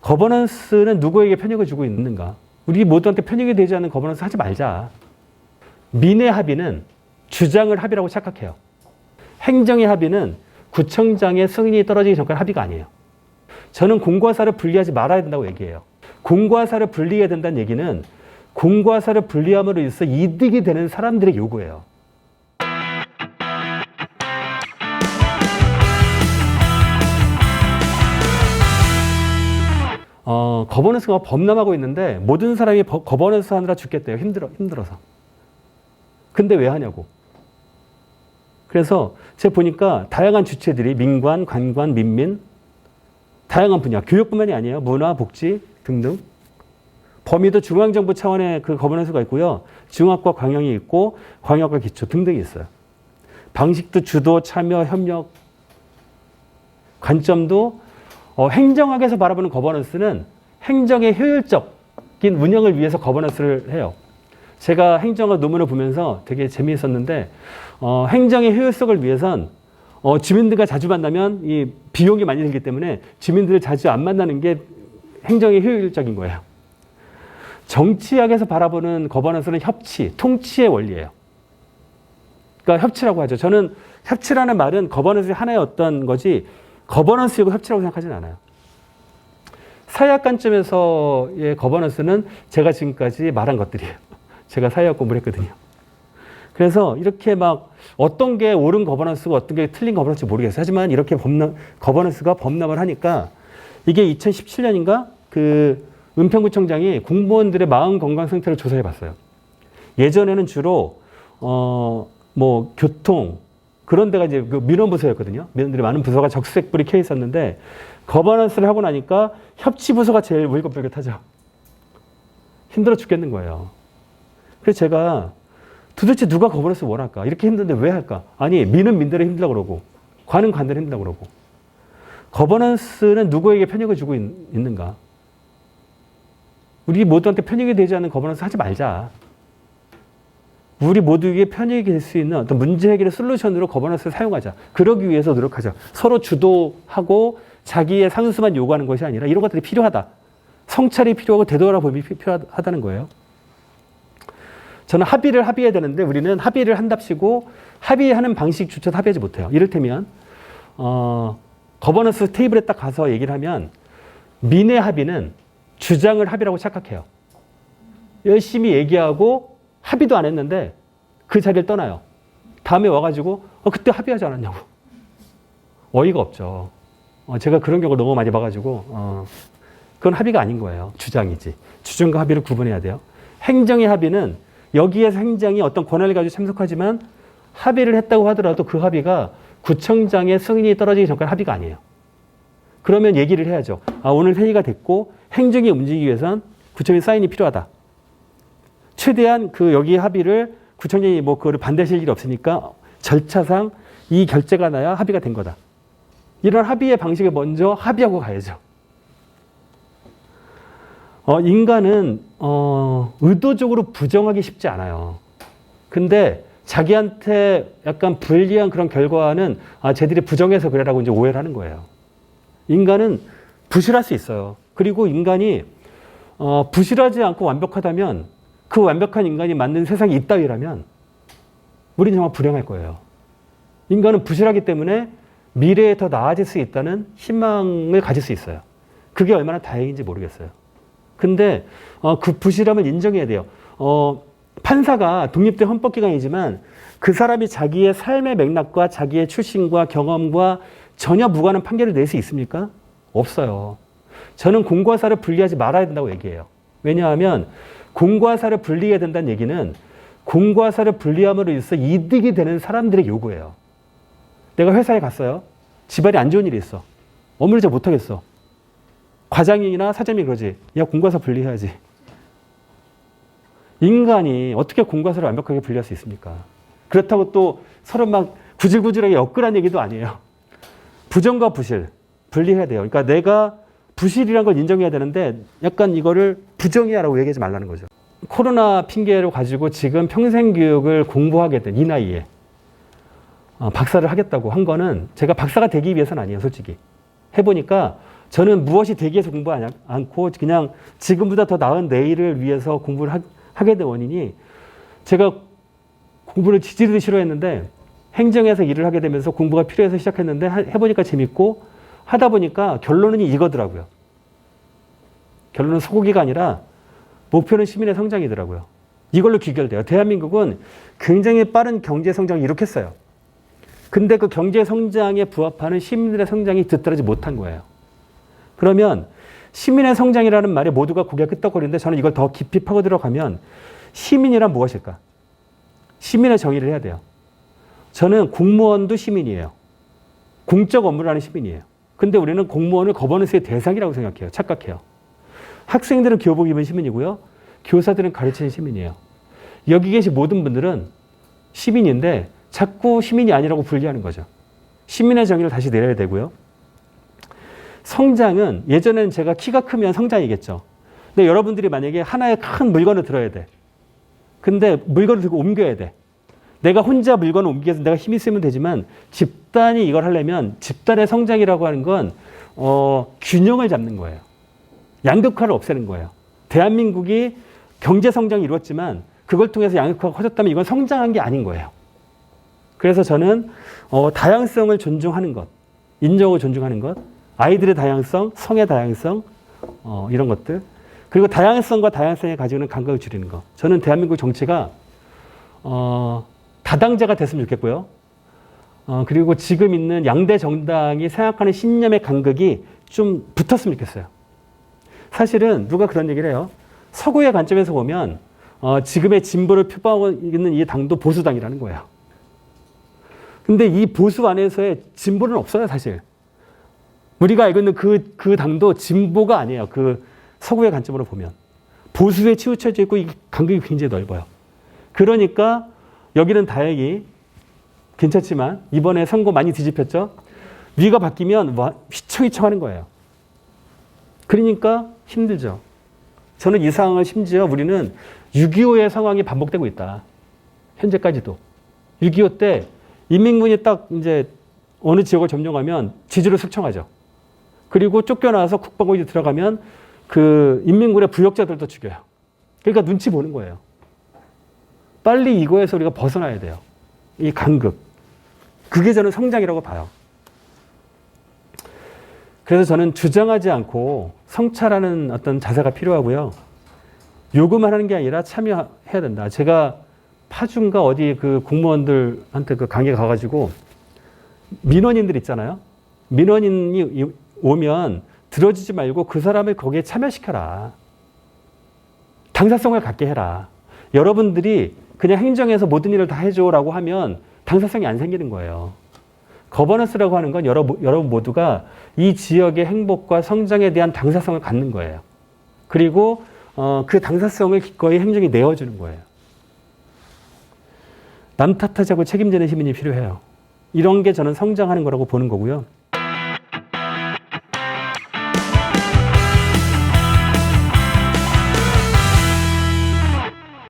거버넌스는 누구에게 편익을 주고 있는가? 우리 모두한테 편익이 되지 않는 거버넌스 하지 말자. 민의 합의는 주장을 합의라고 착각해요. 행정의 합의는 구청장의 승인이 떨어지기 전까지 합의가 아니에요. 저는 공과 사를 분리하지 말아야 된다고 얘기해요. 공과 사를 분리해야 된다는 얘기는 공과 사를 분리함으로 인해서 이득이 되는 사람들의 요구예요. 거버넌스가 범람하고 있는데 모든 사람이 거버넌스 하느라 죽겠대요. 힘들어서. 근데 왜 하냐고. 그래서 제가 보니까 다양한 주체들이 민관, 관관, 민민, 다양한 분야, 교육뿐만이 아니에요. 문화, 복지 등등. 범위도 중앙정부 차원의 그 거버넌스가 있고요. 중앙과 광역이 있고 광역과 기초 등등이 있어요. 방식도 주도, 참여, 협력. 관점도 행정학에서 바라보는 거버넌스는 행정의 효율적인 운영을 위해서 거버넌스를 해요. 제가 행정학 논문을 보면서 되게 재미있었는데 행정의 효율성을 위해선 주민들과 자주 만나면 이 비용이 많이 들기 때문에 주민들을 자주 안 만나는 게 행정의 효율적인 거예요. 정치학에서 바라보는 거버넌스는 협치, 통치의 원리예요. 그러니까 협치라고 하죠. 저는 협치라는 말은 거버넌스의 하나의 어떤 거지 거버넌스이고 협치라고 생각하지는 않아요. 사회학 관점에서의 거버넌스는 제가 지금까지 말한 것들이에요. 제가 사회학 공부를 했거든요. 그래서 이렇게 막 어떤 게 옳은 거버넌스고 어떤 게 틀린 거버넌스인지 모르겠어요. 하지만 이렇게 거버넌스가 범람을 하니까 이게 2017년인가 그 은평구청장이 공무원들의 마음 건강 상태를 조사해 봤어요. 예전에는 주로 뭐 교통 그런 데가 이제 그 민원부서였거든요. 민원들이 많은 부서가 적색불이 켜 있었는데 거버넌스를 하고 나니까 협치부서가 제일 울긋불긋하죠. 힘들어 죽겠는 거예요. 그래서 제가 도대체 누가 거버넌스 원할까? 이렇게 힘든데 왜 할까? 아니, 민은 민대로 힘들다고 그러고 관은 관대로 힘들다고 그러고 거버넌스는 누구에게 편익을 주고 있는가? 우리 모두한테 편익이 되지 않는 거버넌스 하지 말자. 우리 모두에게 편익이 될 수 있는 어떤 문제 해결의 솔루션으로 거버넌스를 사용하자. 그러기 위해서 노력하자. 서로 주도하고 자기의 상수만 요구하는 것이 아니라 이런 것들이 필요하다. 성찰이 필요하고 되돌아봄이 필요하다는 거예요. 저는 합의해야 되는데 우리는 합의를 한답시고 합의하는 방식조차도 합의하지 못해요. 이를테면 거버넌스 테이블에 딱 가서 얘기를 하면 민의 합의는 주장을 합의라고 착각해요. 열심히 얘기하고 합의도 안 했는데 그 자리를 떠나요. 다음에 와가지고 그때 합의하지 않았냐고. 어이가 없죠. 제가 그런 경우를 너무 많이 봐가지고 그건 합의가 아닌 거예요. 주장이지. 주장과 합의를 구분해야 돼요. 행정의 합의는 여기에서 행정이 어떤 권한을 가지고 참석하지만 합의를 했다고 하더라도 그 합의가 구청장의 승인이 떨어지기 전까지 합의가 아니에요. 그러면 얘기를 해야죠. 오늘 회의가 됐고 행정이 움직이기 위해선 구청의 사인이 필요하다. 최대한 그 여기 합의를 구청장이 뭐 그거를 반대하실 일이 없으니까 절차상 이 결재가 나야 합의가 된 거다. 이런 합의의 방식을 먼저 합의하고 가야죠. 인간은 의도적으로 부정하기 쉽지 않아요. 근데 자기한테 약간 불리한 그런 결과는 쟤들이 부정해서 그래라고 이제 오해를 하는 거예요. 인간은 부실할 수 있어요. 그리고 인간이 부실하지 않고 완벽하다면 그 완벽한 인간이 만든 세상이 이따위라면 우리는 정말 불행할 거예요. 인간은 부실하기 때문에 미래에 더 나아질 수 있다는 희망을 가질 수 있어요. 그게 얼마나 다행인지 모르겠어요. 근데 그 부실함을 인정해야 돼요. 판사가 독립된 헌법기관이지만 그 사람이 자기의 삶의 맥락과 자기의 출신과 경험과 전혀 무관한 판결을 낼 수 있습니까? 없어요. 저는 공과 사를 분리하지 말아야 된다고 얘기해요. 왜냐하면 공과 사를 분리해야 된다는 얘기는 공과 사를 분리함으로 인해서 이득이 되는 사람들의 요구예요. 내가 회사에 갔어요. 집안에 안 좋은 일이 있어. 업무를 잘 못하겠어. 과장이나 사장이 그러지. 야, 공과 사 분리해야지. 인간이 어떻게 공과 사를 완벽하게 분리할 수 있습니까? 그렇다고 또 서로 막 구질구질하게 엮으란 얘기도 아니에요. 부정과 부실 분리해야 돼요. 그러니까 내가 부실이라는 걸 인정해야 되는데 약간 이거를 부정이야라고 얘기하지 말라는 거죠. 코로나 핑계로 가지고 지금 평생교육을 공부하게 된 이 나이에 박사를 하겠다고 한 거는 제가 박사가 되기 위해서는 아니에요. 솔직히. 해보니까 저는 무엇이 되기 위해서 공부하지 않고 그냥 지금보다 더 나은 내일을 위해서 공부를 하게 된 원인이 제가 공부를 지지르듯 싫어했는데 행정에서 일을 하게 되면서 공부가 필요해서 시작했는데 해보니까 재밌고 하다 보니까 결론은 이거더라고요. 결론은 소고기가 아니라 목표는 시민의 성장이더라고요. 이걸로 귀결돼요. 대한민국은 굉장히 빠른 경제 성장을 이룩했어요. 근데 그 경제 성장에 부합하는 시민들의 성장이 뒤따르지 못한 거예요. 그러면 시민의 성장이라는 말에 모두가 고개가 끄덕거리는데 저는 이걸 더 깊이 파고 들어가면 시민이란 무엇일까? 시민의 정의를 해야 돼요. 저는 공무원도 시민이에요. 공적 업무를 하는 시민이에요. 근데 우리는 공무원을 거버넌스의 대상이라고 생각해요. 착각해요. 학생들은 교복 입은 시민이고요. 교사들은 가르치는 시민이에요. 여기 계신 모든 분들은 시민인데 자꾸 시민이 아니라고 분리하는 거죠. 시민의 정의를 다시 내려야 되고요. 성장은 예전에는 제가 키가 크면 성장이겠죠. 근데 여러분들이 만약에 하나의 큰 물건을 들어야 돼. 근데 물건을 들고 옮겨야 돼. 내가 혼자 물건을 옮겨서 내가 힘이 쓰면 되지만 집단이 이걸 하려면 집단의 성장이라고 하는 건 균형을 잡는 거예요. 양극화를 없애는 거예요. 대한민국이 경제 성장이 이루었지만 그걸 통해서 양극화가 커졌다면 이건 성장한 게 아닌 거예요. 그래서 저는 다양성을 존중하는 것, 인종을 존중하는 것, 아이들의 다양성, 성의 다양성, 이런 것들. 그리고 다양성과 다양성에 가지고 있는 간극을 줄이는 것. 저는 대한민국 정치가 다당제가 됐으면 좋겠고요. 그리고 지금 있는 양대 정당이 생각하는 신념의 간극이 좀 붙었으면 좋겠어요. 사실은 누가 그런 얘기를 해요. 서구의 관점에서 보면 지금의 진보를 표방하고 있는 이 당도 보수당이라는 거예요. 근데 이 보수 안에서의 진보는 없어요, 사실. 우리가 알고 있는 그 당도 진보가 아니에요. 그 서구의 관점으로 보면. 보수에 치우쳐져 있고 이 간극이 굉장히 넓어요. 그러니까 여기는 다행히 괜찮지만 이번에 선거 많이 뒤집혔죠. 위가 바뀌면 휘청휘청 하는 거예요. 그러니까 힘들죠. 저는 이 상황을 심지어 우리는 6.25의 상황이 반복되고 있다. 현재까지도. 6.25 때 인민군이 딱 이제 어느 지역을 점령하면 지지를 숙청하죠. 그리고 쫓겨나서 국방부에 들어가면 그 인민군의 부역자들도 죽여요. 그러니까 눈치 보는 거예요. 빨리 이거에서 우리가 벗어나야 돼요. 이 간극. 그게 저는 성장이라고 봐요. 그래서 저는 주장하지 않고 성찰하는 어떤 자세가 필요하고요. 요구만 하는 게 아니라 참여해야 된다. 제가 파주인가 어디 그 공무원들한테 그 강의 가가지고 민원인들 있잖아요. 민원인이 오면 들어주지 말고 그 사람을 거기에 참여시켜라. 당사성을 갖게 해라. 여러분들이 그냥 행정에서 모든 일을 다 해줘라고 하면 당사성이 안 생기는 거예요. 거버넌스라고 하는 건 여러분 모두가 이 지역의 행복과 성장에 대한 당사성을 갖는 거예요. 그리고 그 당사성을 기꺼이 행정이 내어주는 거예요. 남 탓하지 않고 책임지는 시민이 필요해요. 이런 게 저는 성장하는 거라고 보는 거고요.